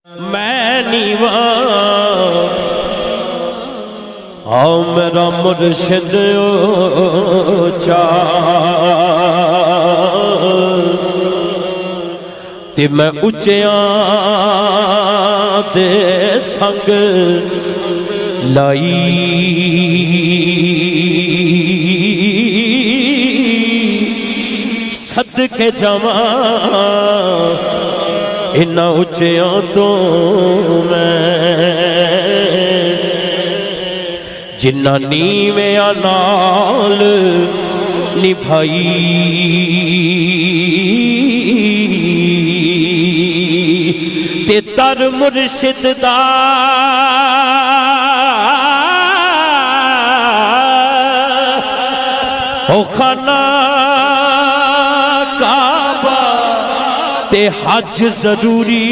میں نیواں آؤ میرا مرشد اونچا تے میں اچیاں دے سنگ لائی صدقے جاواں انہاں اچیاں تو میں جنہاں نیویاں نال نبھائی تے در مرشد دا او خانہ کعبہ تے حج ضروری